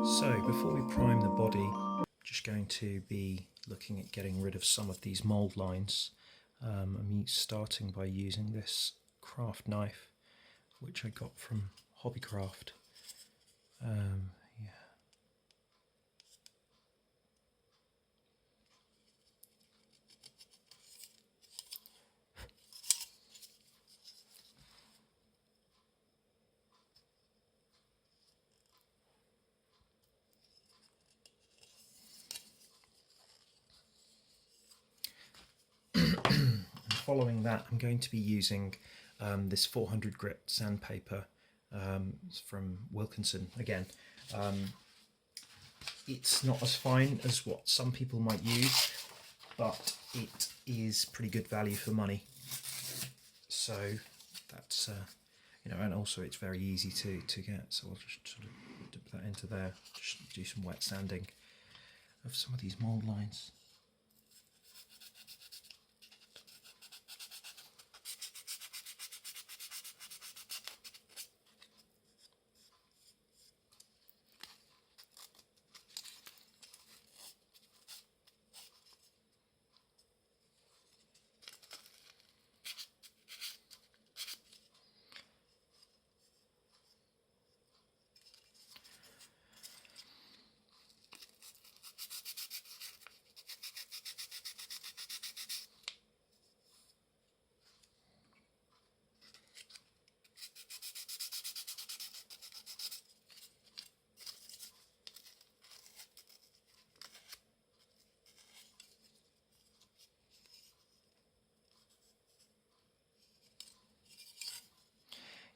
So before we prime the body, just going to be looking at getting rid of some of these mould lines. I'm starting by using this craft knife, which I got from Hobbycraft. Yeah. Following that, I'm going to be using this 400 grit sandpaper from Wilkinson again. It's not as fine as what some people might use, but it is pretty good value for money. So that's and also it's very easy to get. So I'll just sort of dip that into there. Just do some wet sanding of some of these mould lines.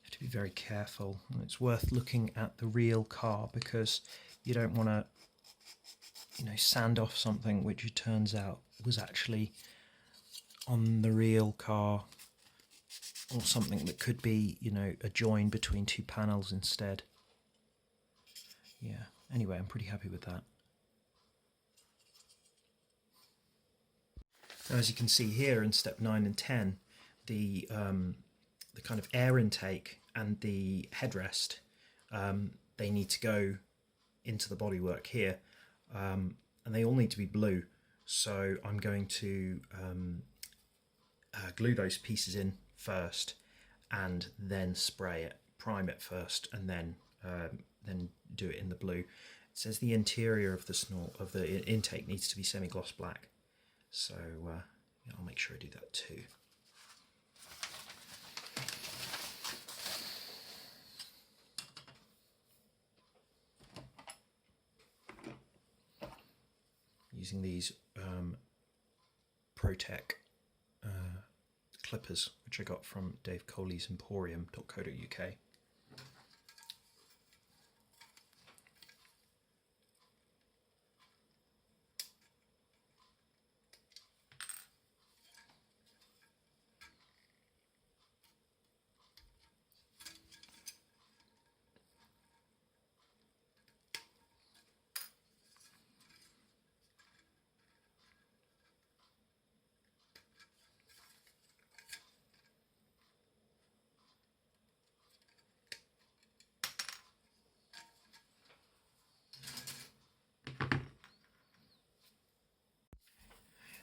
To be very careful, and it's worth looking at the real car, because you don't want to sand off something which it turns out was actually on the real car, or something that could be a join between two panels instead. Yeah, anyway, I'm pretty happy with that. Now, as you can see here in step 9 and 10, the kind of air intake and the headrest, they need to go into the bodywork here, and they all need to be blue. So I'm going to glue those pieces in first, and then spray it, prime it first, and then do it in the blue. It says the interior of the intake needs to be semi-gloss black, so I'll make sure I do that too. Using these ProTech clippers, which I got from Dave Coley's Emporium.co.uk.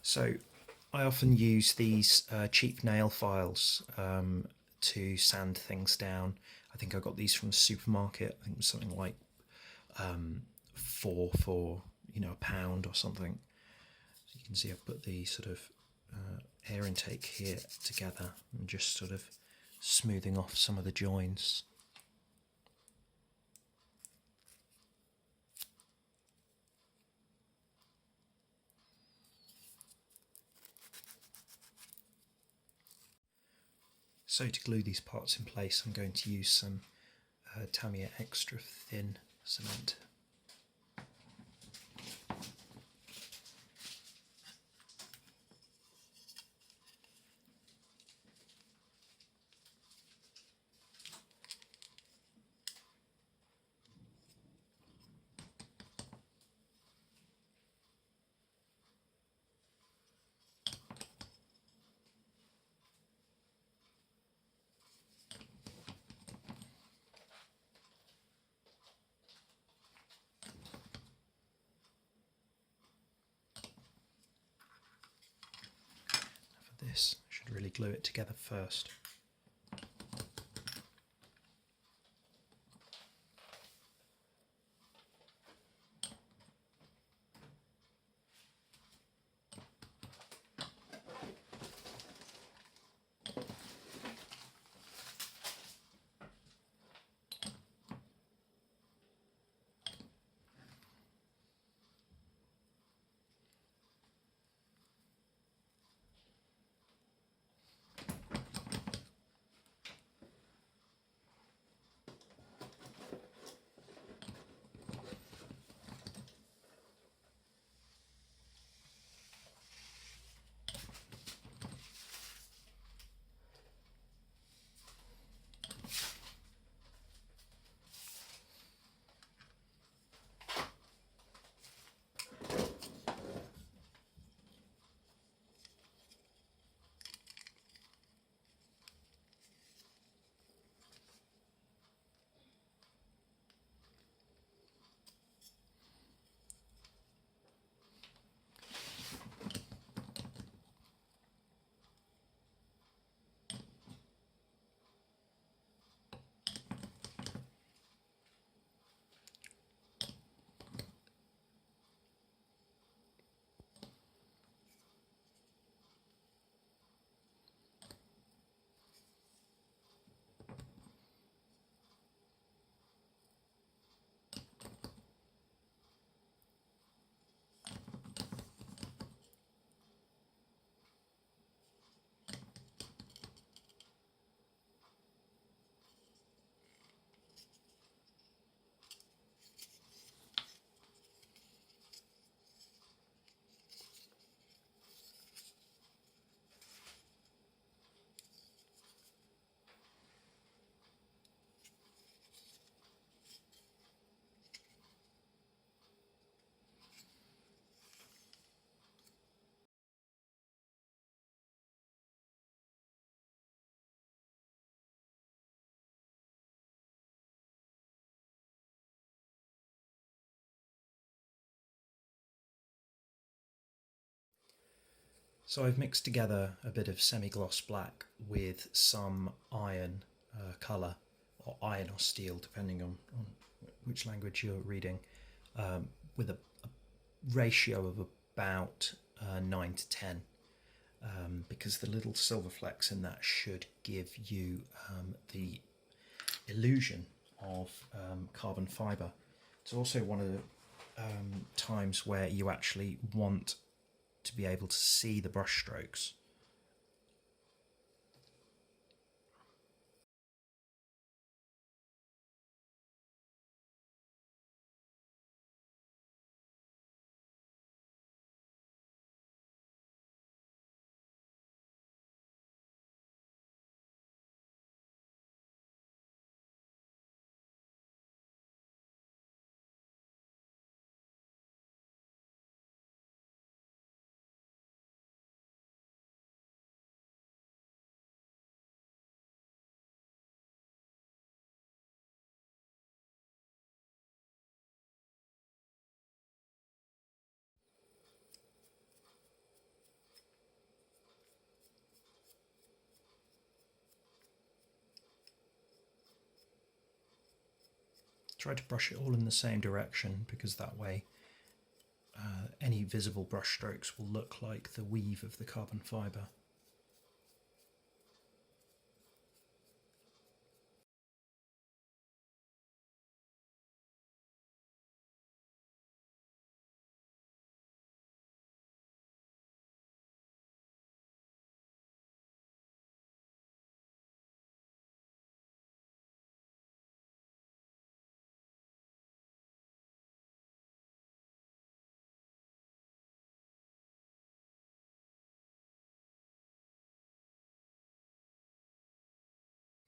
So I often use these cheap nail files to sand things down. I think I got these from the supermarket. I think it was something like four for £1 or something. So you can see I've put the sort of air intake here together and just sort of smoothing off some of the joins. So to glue these parts in place, I'm going to use some Tamiya extra thin cement. this. I should really glue it together first. So I've mixed together a bit of semi-gloss black with some iron colour, or iron or steel, depending on which language you're reading, with a ratio of about 9 to 10, because the little silver flecks in that should give you the illusion of carbon fibre. It's also one of the times where you actually want to be able to see the brush strokes. Try to brush it all in the same direction, because that way any visible brush strokes will look like the weave of the carbon fibre.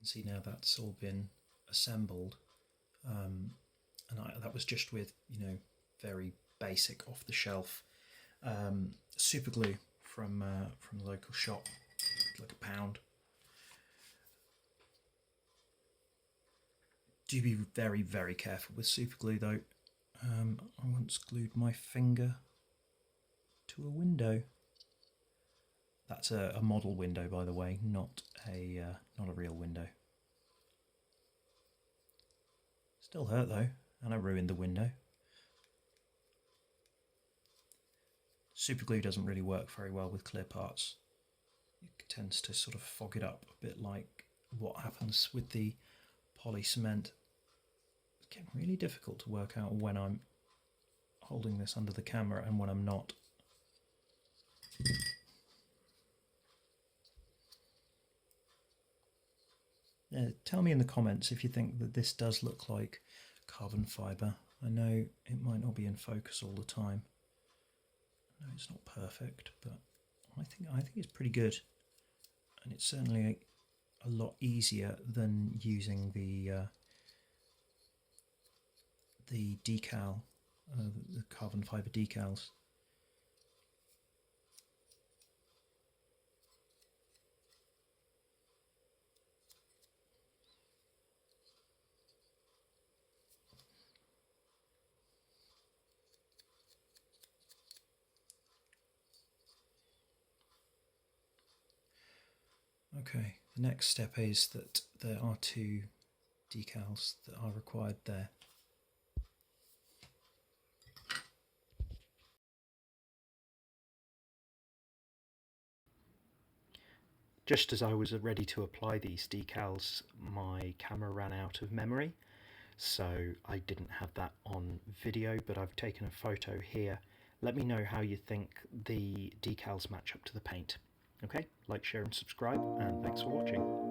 See, now that's all been assembled, and that was just with, you know, very basic off-the-shelf super glue from the local shop, like £1. Do be very, very careful with super glue though. I once glued my finger to a window. That's a model window, by the way, not a real window. Still hurt though, and I ruined the window. Super glue doesn't really work very well with clear parts. It tends to sort of fog it up a bit, like what happens with the poly cement. It's getting really difficult to work out when I'm holding this under the camera and when I'm not. Tell me in the comments if you think that this does look like carbon fibre. I know it might not be in focus all the time. No, it's not perfect, but I think it's pretty good, and it's certainly a lot easier than using the decal, the carbon fibre decals. Okay, the next step is that there are 2 decals that are required there. Just as I was ready to apply these decals, my camera ran out of memory, so I didn't have that on video, but I've taken a photo here. Let me know how you think the decals match up to the paint. Okay, like, share and subscribe, and thanks for watching.